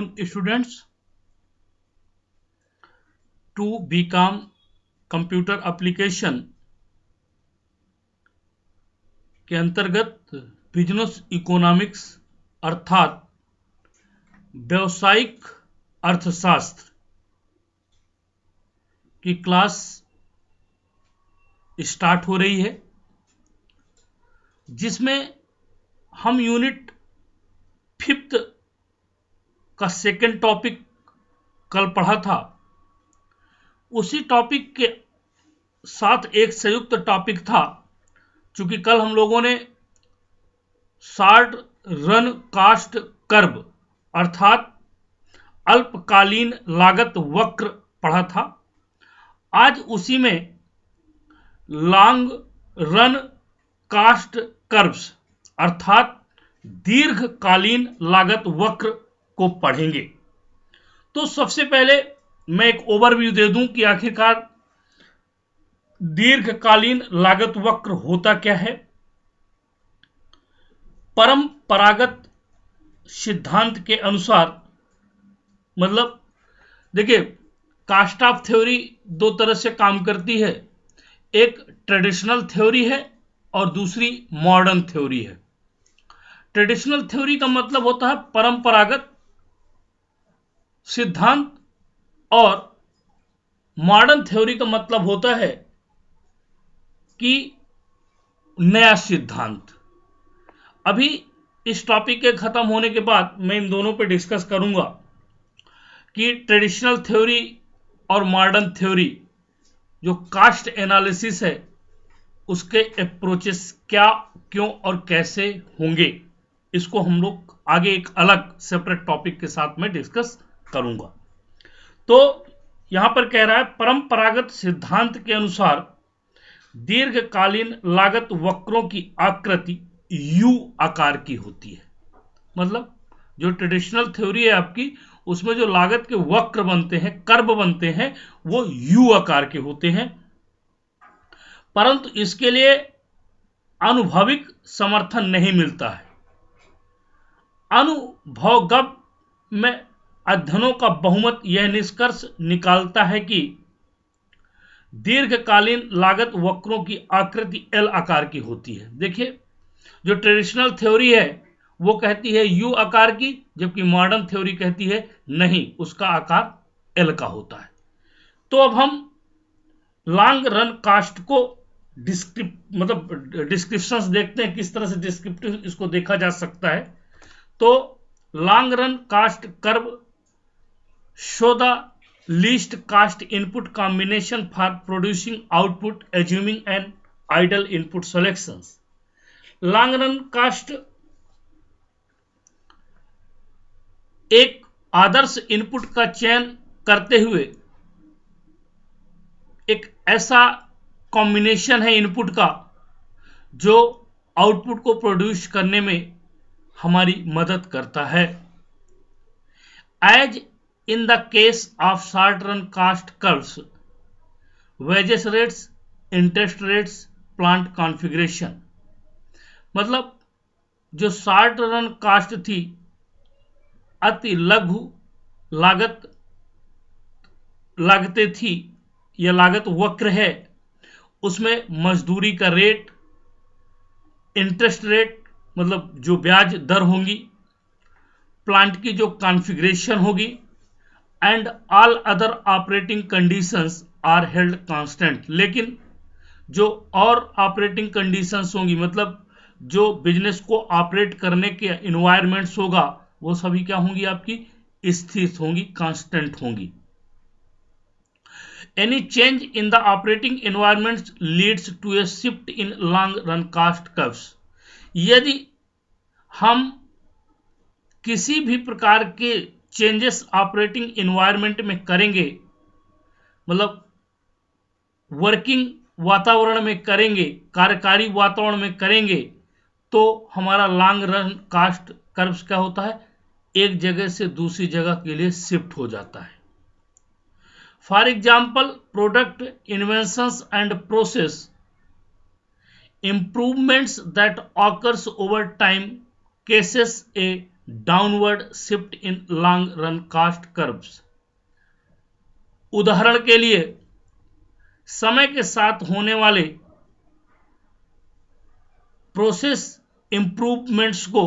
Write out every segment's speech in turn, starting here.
afternoon, students. To become computer application के अंतर्गत business economics अर्थात व्यावसायिक अर्थशास्त्र की क्लास स्टार्ट हो रही है, जिसमें हम यूनिट 5th का सेकंड टॉपिक कल पढ़ा था। उसी टॉपिक के साथ एक संयुक्त टॉपिक था। चूंकि कल हम लोगों ने शॉर्ट रन कॉस्ट कर्व अर्थात अल्पकालीन लागत वक्र पढ़ा था, आज उसी में लॉन्ग रन कॉस्ट कर्व्स अर्थात दीर्घकालीन लागत वक्र को पढ़ेंगे। तो सबसे पहले मैं एक ओवरव्यू दे दूं कि आखिरकार दीर्घकालीन लागत वक्र होता क्या है। परंपरागत सिद्धांत के अनुसार, मतलब देखिए, कास्ट ऑफ थ्योरी दो तरह से काम करती है। एक ट्रेडिशनल थ्योरी है और दूसरी मॉडर्न थ्योरी है। ट्रेडिशनल थ्योरी का मतलब होता है परंपरागत सिद्धांत, और मॉडर्न थ्योरी का मतलब होता है कि नया सिद्धांत। अभी इस टॉपिक के खत्म होने के बाद मैं इन दोनों पे डिस्कस करूंगा कि ट्रेडिशनल थ्योरी और मॉडर्न थ्योरी जो कास्ट एनालिसिस है उसके अप्रोचेस क्या, क्यों और कैसे होंगे। इसको हम लोग आगे एक अलग सेपरेट टॉपिक के साथ में डिस्कस करूंगा। तो यहां पर कह रहा है परंपरागत सिद्धांत के अनुसार दीर्घकालीन लागत वक्रों की आकृति यू आकार की होती है। मतलब जो ट्रेडिशनल थ्योरी है आपकी, उसमें जो लागत के वक्र बनते हैं, कर्व बनते हैं, वो यू आकार के होते हैं। परंतु इसके लिए अनुभविक समर्थन नहीं मिलता है। अनुभवगत में अध्ययनों का बहुमत यह निष्कर्ष निकालता है कि दीर्घकालीन लागत वक्रों की आकृति एल आकार की होती है। देखिए, जो ट्रेडिशनल थ्योरी है वो कहती है यू आकार की, जबकि मॉडर्न थ्योरी कहती है नहीं, उसका आकार एल का होता है। तो अब हम लॉन्ग रन कास्ट को डिस्क्रिप्शंस देखते हैं, किस तरह से डिस्क्रिप्टिव इसको देखा जा सकता है। तो long run cost curve show the least cost input combination for producing output assuming an ideal input selections. Long run cost एक आदर्श इनपुट का चयन करते हुए एक ऐसा कॉम्बिनेशन है इनपुट का जो आउटपुट को प्रोड्यूस करने में हमारी मदद करता है। As in the case of short run cost curves, wages rates, interest rates, plant configuration. मतलब जो शॉर्ट रन कास्ट थी, अति लघु लागतें थी, यह लागत वक्र है। उसमें मजदूरी का रेट, इंटरेस्ट रेट मतलब जो ब्याज दर होंगी, प्लांट की जो कॉन्फ़िगरेशन होगी, and all other operating conditions are held constant. लेकिन जो और ऑपरेटिंग कंडीशंस होंगी, मतलब जो बिजनेस को ऑपरेट करने के इन्वायरमेंट्स होगा, वो सभी क्या होंगी, आपकी स्थिर होंगी, कांस्टेंट होंगी। Any change in the operating environment leads to a shift in long run cost curves. यदि हम किसी भी प्रकार के चेंजेस ऑपरेटिंग एनवायरनमेंट में करेंगे, मतलब वर्किंग वातावरण में करेंगे, कार्यकारी वातावरण में करेंगे, तो हमारा लॉन्ग रन कास्ट कर्व्स क्या होता है, एक जगह से दूसरी जगह के लिए शिफ्ट हो जाता है। For example, product inventions and process improvements that occurs over time cases a downward shift in long run cost curves. उदाहरण के लिए समय के साथ होने वाले प्रोसेस इंप्रूवमेंट्स को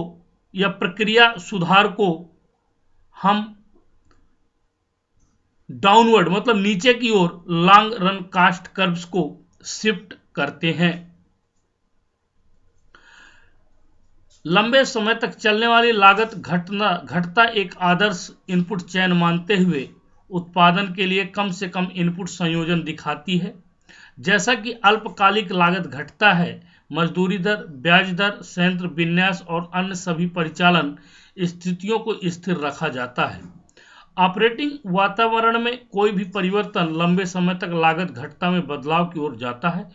या प्रक्रिया सुधार को हम डाउनवर्ड मतलब नीचे की ओर लॉन्ग रन कॉस्ट कर्व्स को शिफ्ट करते हैं। लंबे समय तक चलने वाली लागत घटता एक आदर्श इनपुट चयन मानते हुए उत्पादन के लिए कम से कम इनपुट संयोजन दिखाती है। जैसा कि अल्पकालिक लागत घटता है, मजदूरी दर, ब्याज दर, संयंत्र विन्यास और अन्य सभी परिचालन स्थितियों को स्थिर रखा जाता है। ऑपरेटिंग वातावरण में कोई भी परिवर्तन लंबे समय तक लागत घटता में बदलाव की ओर जाता है।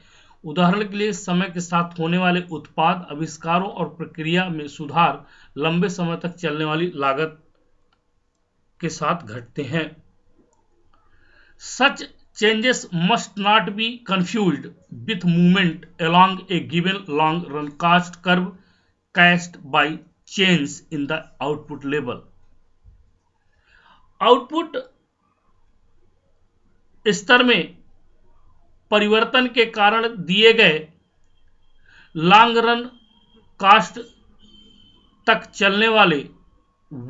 उदाहरण के लिए समय के साथ होने वाले उत्पाद आविष्कारों और प्रक्रिया में सुधार लंबे समय तक चलने वाली लागत के साथ घटते हैं। Such changes must not be confused with movement along a given long run cost curve caused by change in the output level. Output स्तर में परिवर्तन के कारण दिए गए लॉन्ग रन कॉस्ट तक चलने वाले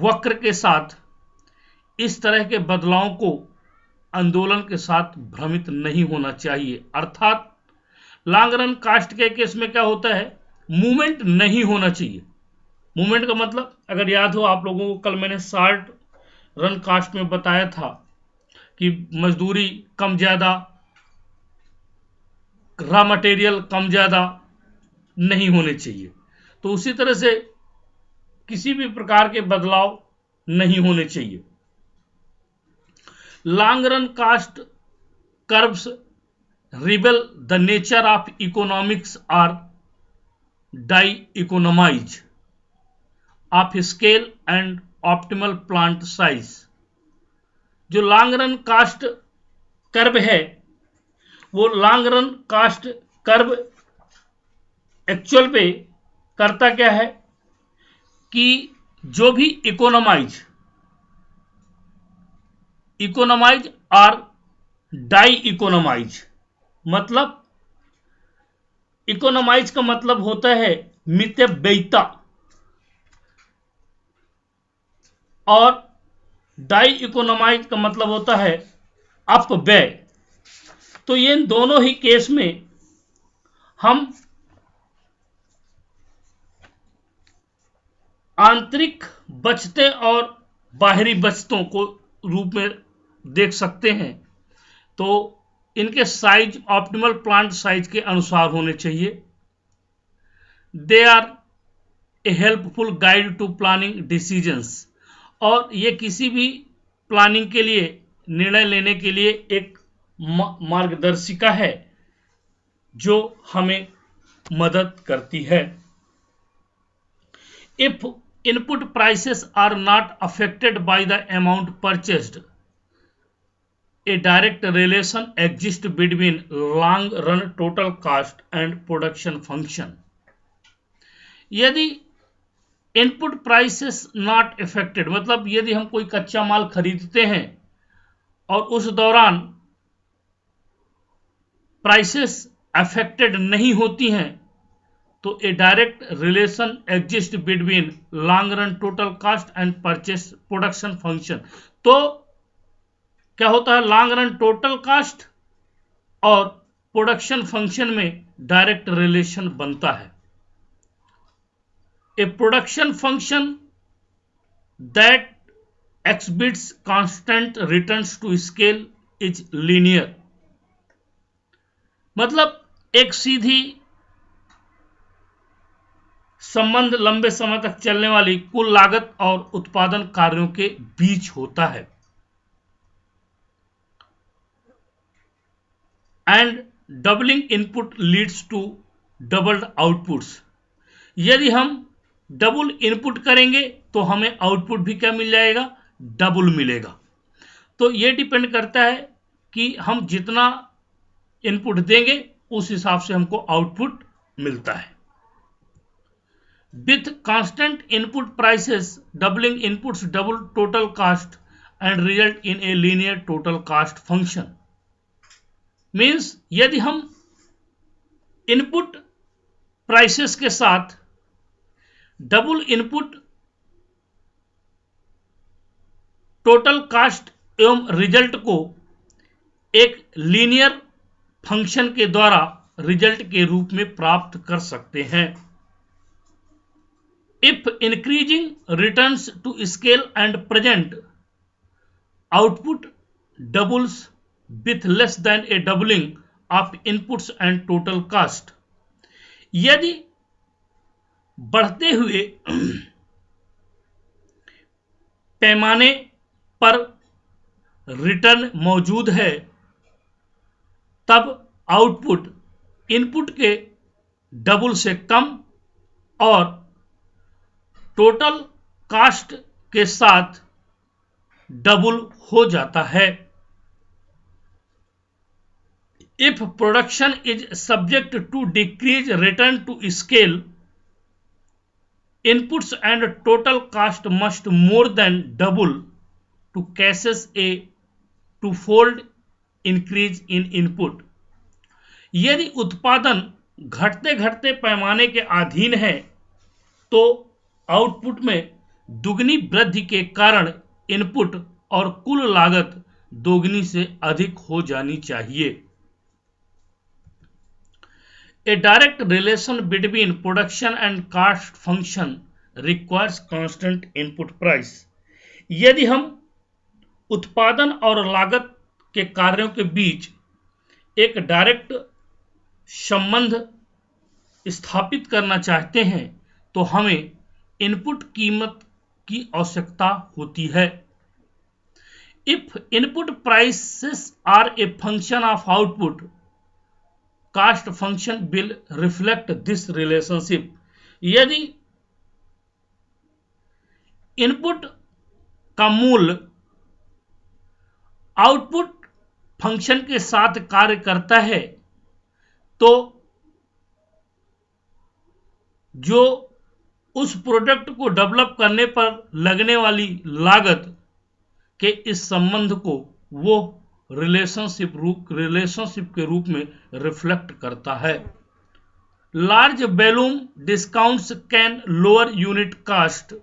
वक्र के साथ इस तरह के बदलावों को आंदोलन के साथ भ्रमित नहीं होना चाहिए। अर्थात लॉन्ग रन कॉस्ट के केस में क्या होता है, मूवमेंट नहीं होना चाहिए। मूवमेंट का मतलब अगर याद हो आप लोगों को, कल मैंने शॉर्ट रन कॉस्ट में बताया था कि मजदूरी कम ज्यादा, रॉ मटेरियल कम ज्यादा नहीं होने चाहिए। तो उसी तरह से किसी भी प्रकार के बदलाव नहीं होने चाहिए। Long run cost curves reveal the nature of economics or diseconomies of scale and optimal plant size. जो लॉन्ग रन कॉस्ट कर्व है, वो long run cost curve actual पे करता क्या है कि जो भी इकोनोमाइज और डाई इकोनोमाइज, मतलब इकोनोमाइज का मतलब होता है मितव्ययिता और डाई इकोनोमाइज का मतलब होता है अपव्यय। तो ये दोनों ही केस में हम आंतरिक बचतें और बाहरी बचतों को रूप में देख सकते हैं। तो इनके साइज ऑप्टिमल प्लांट साइज के अनुसार होने चाहिए। They are a helpful guide to planning decisions, और ये किसी भी प्लानिंग के लिए, निर्णय लेने के लिए एक मार्गदर्शिका है जो हमें मदद करती है। If input prices are not affected by the amount purchased, a direct relation exists between long run total cost and production function. यदि इनपुट प्राइसेस नॉट अफेक्टेड मतलब यदि हम कोई कच्चा माल खरीदते हैं और उस दौरान प्राइसेस अफेक्टेड नहीं होती हैं, तो a direct relation exist between long run total cost and purchase production function. तो क्या होता है, लॉन्ग रन टोटल कॉस्ट और प्रोडक्शन फंक्शन में डायरेक्ट रिलेशन बनता है। A production function that exhibits constant returns to scale is linear, मतलब एक सीधी संबंध लंबे समय तक चलने वाली कुल लागत और उत्पादन कार्यों के बीच होता है। And doubling input leads to doubled outputs, यदि हम डबल इनपुट करेंगे तो हमें आउटपुट भी क्या मिल जाएगा, डबल मिलेगा। तो ये डिपेंड करता है कि हम जितना इनपुट देंगे उस हिसाब से हमको आउटपुट मिलता है। with constant input prices doubling inputs double total cost and result in a linear total cost function. Means यदि हम इनपुट प्राइसेस के साथ डबल इनपुट टोटल कास्ट एवं रिजल्ट को एक लीनियर फंक्शन के द्वारा रिजल्ट के रूप में प्राप्त कर सकते हैं. If increasing returns to scale and present output doubles with less than a doubling of inputs and total cost. यदि बढ़ते हुए पैमाने पर रिटर्न मौजूद है तब आउटपुट इनपुट के डबल से कम और टोटल कास्ट के साथ डबल हो जाता है. If production is subject to decrease return to scale inputs and total cost must more than double to cases a twofold increase in input. यदि उत्पादन घटते घटते पैमाने के अधीन है तो आउटपुट में दुगनी वृद्धि के कारण इनपुट और कुल लागत दोगुनी से अधिक हो जानी चाहिए. A direct relation between production and cost function requires constant input price. यदि हम उत्पादन और लागत के कार्यों के बीच एक डायरेक्ट संबंध स्थापित करना चाहते हैं तो हमें इनपुट कीमत की आवश्यकता होती है. If input prices are a function of output, cost function will reflect this relationship. यदि इनपुट का मूल्य आउटपुट फंक्शन के साथ कार्य करता है तो जो उस प्रोडक्ट को डेवलप करने पर लगने वाली लागत के इस संबंध को वो रिलेशनशिप के रूप में रिफ्लेक्ट करता है. Large volume discounts can lower unit cost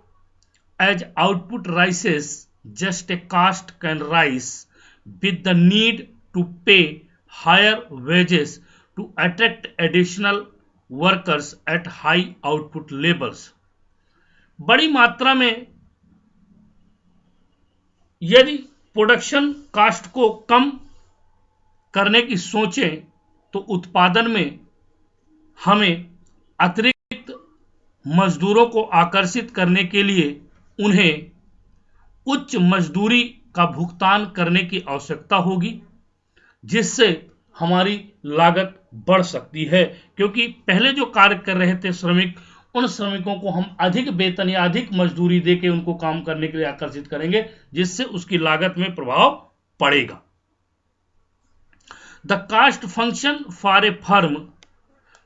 as output rises. Just a cost can rise with the need to pay higher wages to attract additional workers at high output levels. बड़ी मात्रा में यदि production cast को कम करने की सोचें तो उत्पादन में हमें अतिरिक्त मजदूरों को आकर्षित करने के लिए उन्हें उच्च मजदूरी का भुगतान करने की आवश्यकता होगी जिससे हमारी लागत बढ़ सकती है. क्योंकि पहले जो कार्य कर रहे थे श्रमिक, उन श्रमिकों को हम अधिक वेतन या अधिक मजदूरी देके उनको काम करने के लिए आकर्षित करेंगे जिससे उसकी लागत में प्रभाव पड़ेगा. The cost function for a firm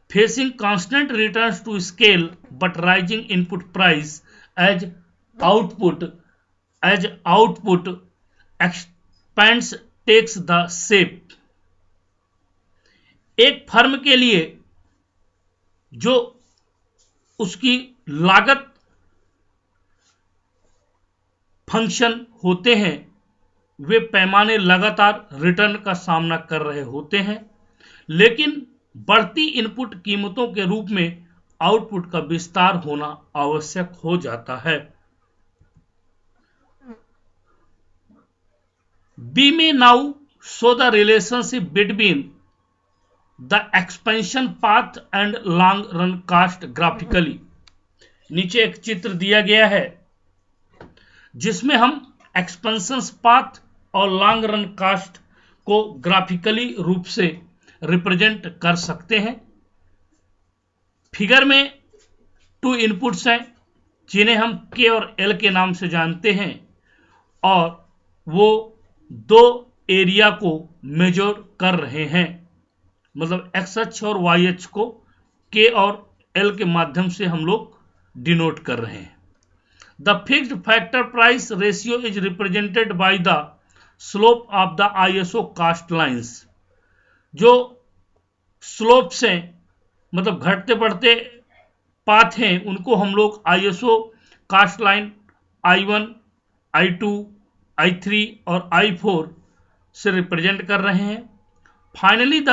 facing constant returns to scale but rising input price as output expands takes the shape. एक फर्म के लिए जो उसकी लागत फंक्शन होते हैं वे पैमाने लगातार रिटर्न का सामना कर रहे होते हैं, लेकिन बढ़ती इनपुट कीमतों के रूप में आउटपुट का विस्तार होना आवश्यक हो जाता है. We may now show the relationship between the expansion path and long run cost graphically. नीचे एक चित्र दिया गया है जिसमें हम एक्सपेंशन पाथ और लॉन्ग रन कास्ट को ग्राफिकली रूप से रिप्रेजेंट कर सकते हैं. फिगर में 2 इनपुट्स हैं जिन्हें हम के और एल के नाम से जानते हैं और वो 2 एरिया को मेजर कर रहे हैं. मतलब एक्स अक्ष और वाई अक्ष को के और एल के माध्यम से हम लोग डिनोट कर रहे हैं। The fixed factor price ratio is represented by the slope of the iso cost lines. जो स्लोप्स हैं, मतलब घटते बढ़ते पाथ हैं, उनको हम लोग ISO cast line I1, I2, I3 और I4 से रिप्रेजेंट कर रहे हैं। Finally the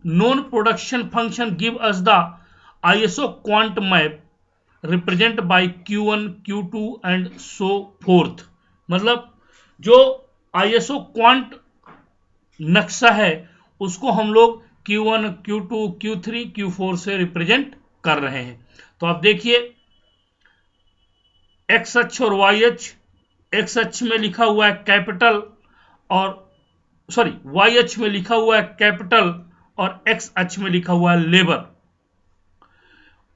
non production function give us the ISO quant map represent by Q1, Q2 and so fourth. मतलब जो आईएसओ क्वांट नक्शा है उसको हम लोग Q1, Q2, Q3, Q4 से रिप्रेजेंट कर रहे हैं। तो आप देखिए एक्स अक्ष और वाई अक्ष, एक्स अक्ष में लिखा हुआ है कैपिटल और वाई अक्ष में लिखा हुआ है कैपिटल और एक्स अक्ष में लिखा हुआ है लेबर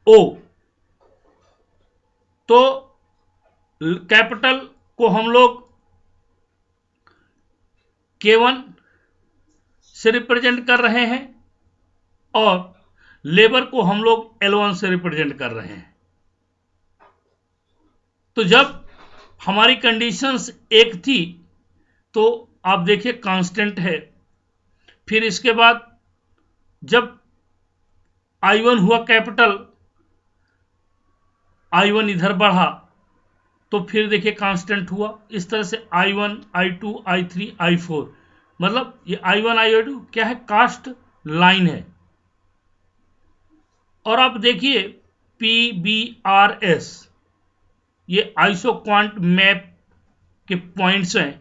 ओ। तो कैपिटल को हम लोग K1 से रिप्रेजेंट कर रहे हैं और लेबर को हम लोग L1 से रिप्रेजेंट कर रहे हैं। तो जब हमारी कंडीशंस एक थी तो आप देखिए कांस्टेंट है, फिर इसके बाद जब I1 हुआ कैपिटल, I1 इधर बढ़ा तो फिर देखिए कांस्टेंट हुआ। इस तरह से I1, I2, I3, I4, मतलब ये I1, I2 क्या है, कास्ट लाइन है। और आप देखिए PBRS ये आइसो क्वांट मैप के पॉइंट्स हैं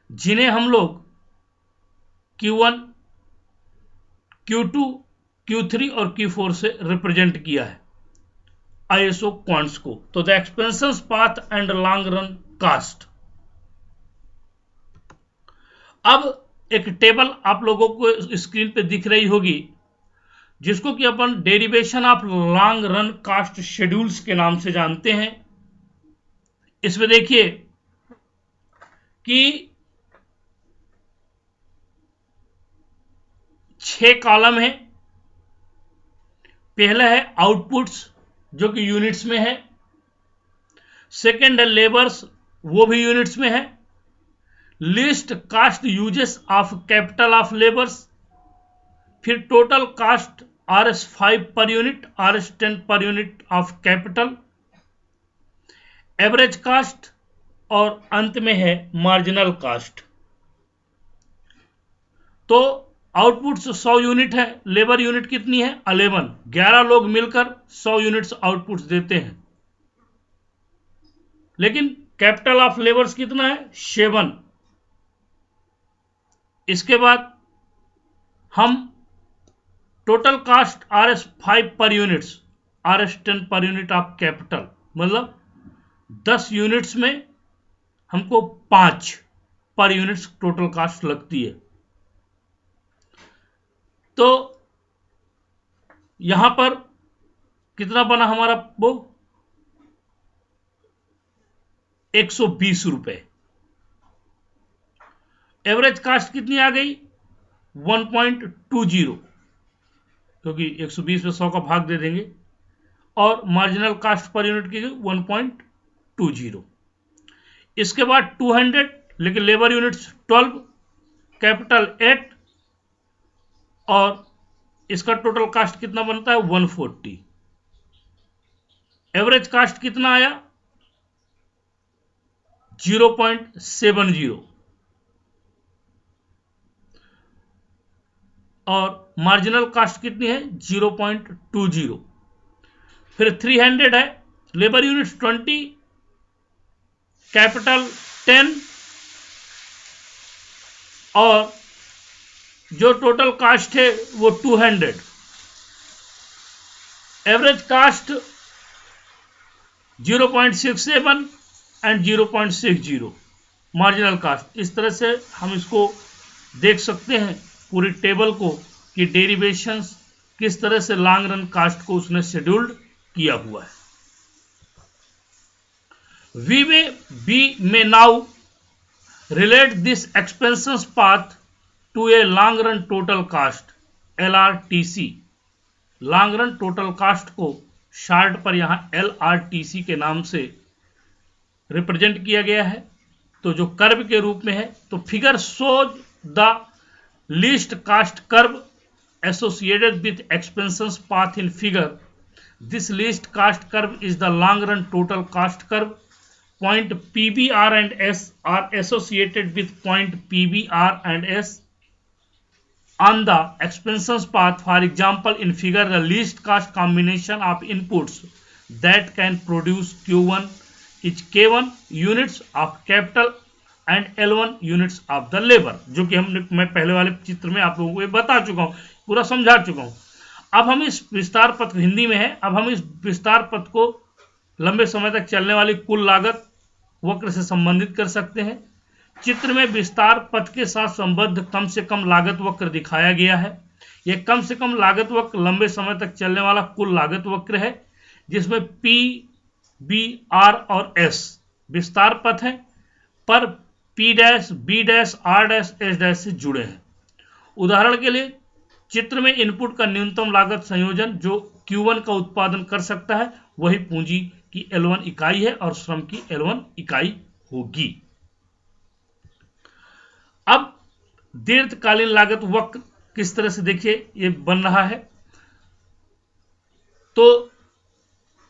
जिन्हें हम लोग Q1, Q2, Q3 और Q4 से रिप्रेजेंट किया है आईएसओ क्वांट्स को। तो the expansion path and long run cost. अब एक टेबल आप लोगों को स्क्रीन पे दिख रही होगी जिसको कि अपन derivation of long run cost schedules के नाम से जानते हैं। इसमें देखिए कि 6 कॉलम है। पहला है आउटपुट्स जो कि यूनिट्स में है, सेकंड है लेबर्स वो भी यूनिट्स में है, list cost uses of capital of labours, फिर total cost RS5 per unit, RS10 per unit of capital, average cost और अंत में है मार्जिनल कास्ट। तो आउटपुट्स 100 यूनिट है, लेबर यूनिट कितनी है 11, 11 लोग मिलकर 100 यूनिट्स आउटपुट्स देते हैं। लेकिन कैपिटल ऑफ लेबर्स कितना है 7। इसके बाद हम टोटल कास्ट RS5 पर units, RS10 per unit of capital, मतलब 10 यूनिट्स में हमको 5 पर यूनिट्स टोटल कास्ट लगती है। तो यहां पर कितना बना हमारा वो 120 रुपए। एवरेज कास्ट कितनी आ गई 1.20, क्योंकि 120 में 100 का भाग दे देंगे, और मार्जिनल कास्ट पर यूनिट की 1.20। इसके बाद 200, लेकिन लेबर यूनिट्स 12, कैपिटल 8 और इसका टोटल कास्ट कितना बनता है 140। एवरेज कास्ट कितना आया 0.70 और मार्जिनल कास्ट कितनी है 0.20। फिर 300 है, लेबर यूनिट्स 20, कैपिटल 10 और जो टोटल कास्ट है वो 200। Average cost 0.67 and 0.60 marginal cost. इस तरह से हम इसको देख सकते हैं पूरी टेबल को कि डेरिवेशंस किस तरह से लॉन्ग रन कास्ट को उसने शेड्यूल्ड किया हुआ है। We may now relate this expansion path to a long run total cost LRTC। Long run total cast को शार्ट पर यहाँ LRTC के नाम से रिप्रेजेंट किया गया है, तो जो कर्व के रूप में है, तो figure shows the least cost curve associated with expansion path in figure. This least cost curve is the long run total cost curve. Point PBR and S are associated with point PBR and S on the expansion path. For example, in figure, the least cost combination of inputs that can produce Q1 is K1 units of capital and L1 units of the labor, जो कि मैं पहले वाले चित्र में आप लोगों को बता चुका हूँ, पूरा समझा चुका हूँ. अब हम इस विस्तार पथ, हिंदी में है, अब हम इस विस्तार पथ को लंबे समय तक चलने वाली कुल लागत वक्र से संबंधित कर सकते हैं. चित्र में विस्तार पथ के साथ संबद्ध कम से कम लागत वक्र दिखाया गया है. यह कम से कम लागत वक्र लंबे समय तक चलने वाला कुल लागत वक्र है, जिसमें P, B, R और S विस्तार पथ है, पर P dash, B dash, R dash, S dash से जुड़े हैं. उदाहरण के लिए चित्र में इनपुट का न्यूनतम लागत संयोजन जो Q1 का उत्पादन कर सकता है, वही पूंजी की L1 इकाई है और श्रम की L1 इकाई होगी. अब दीर्घकालीन लागत वक्र किस तरह से देखिए ये बन रहा है. तो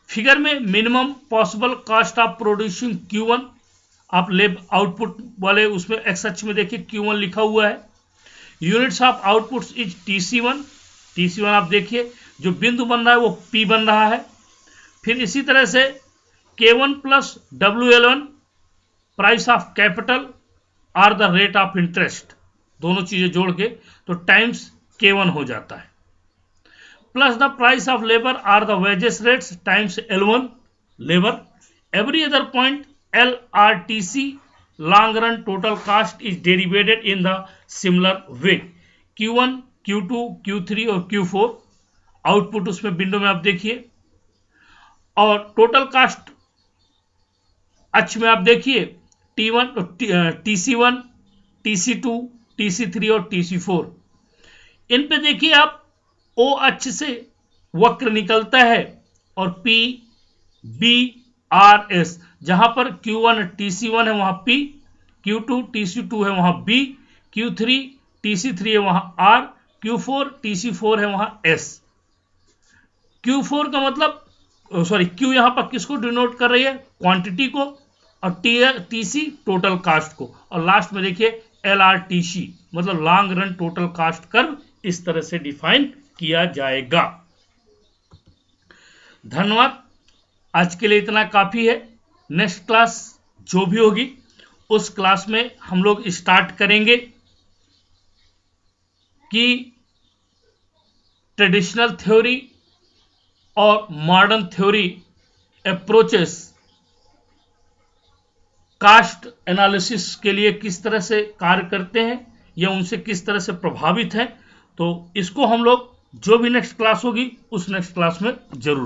फिगर में minimum possible cost of producing Q1, आप लेब आउटपुट वाले उसमें एक्स अक्ष में देखिए Q1 लिखा हुआ है. Units of outputs is TC1 आप देखिए जो बिंदु बन रहा है वो P बन रहा है. फिर इसी तरह से K1 plus WL1 price of capital R the rate of interest, दोनों चीजें जोड़ के तो टाइम्स K1 हो जाता है, plus the price of labour or the wages rates times L1 labour. Every other point LRTC long run total cost is derivated in the similar way. Q1, Q2, Q3 और Q4 output उसमें window में आप देखिए, और total cast अक्ष में आप देखिए T1, TC1, TC2, TC3 और TC4. इन पे देखिए आप O अक्ष से वक्र निकलता है और P, B, R, S, जहां पर Q1 TC1 है वहां P, Q2 TC2 है वहां B, Q3 TC3 है वहां R, Q4 TC4 है वहां S. Q4 का मतलब Q यहां पर किसको डिनोट कर रही है, क्वांटिटी को, और TC टोटल कास्ट को, और लास्ट में देखिए LRTC मतलब long run total cost curve इस तरह से डिफाइन किया जाएगा. धन्यवाद. आज के लिए इतना काफी है. नेक्स्ट क्लास जो भी होगी उस क्लास में हम लोग स्टार्ट करेंगे कि ट्रेडिशनल थ्योरी और modern theory approaches cost analysis के लिए किस तरह से कार्य करते हैं या उनसे किस तरह से प्रभावित हैं. तो इसको हम लोग जो भी नेक्स्ट क्लास होगी उस नेक्स्ट क्लास में जरूर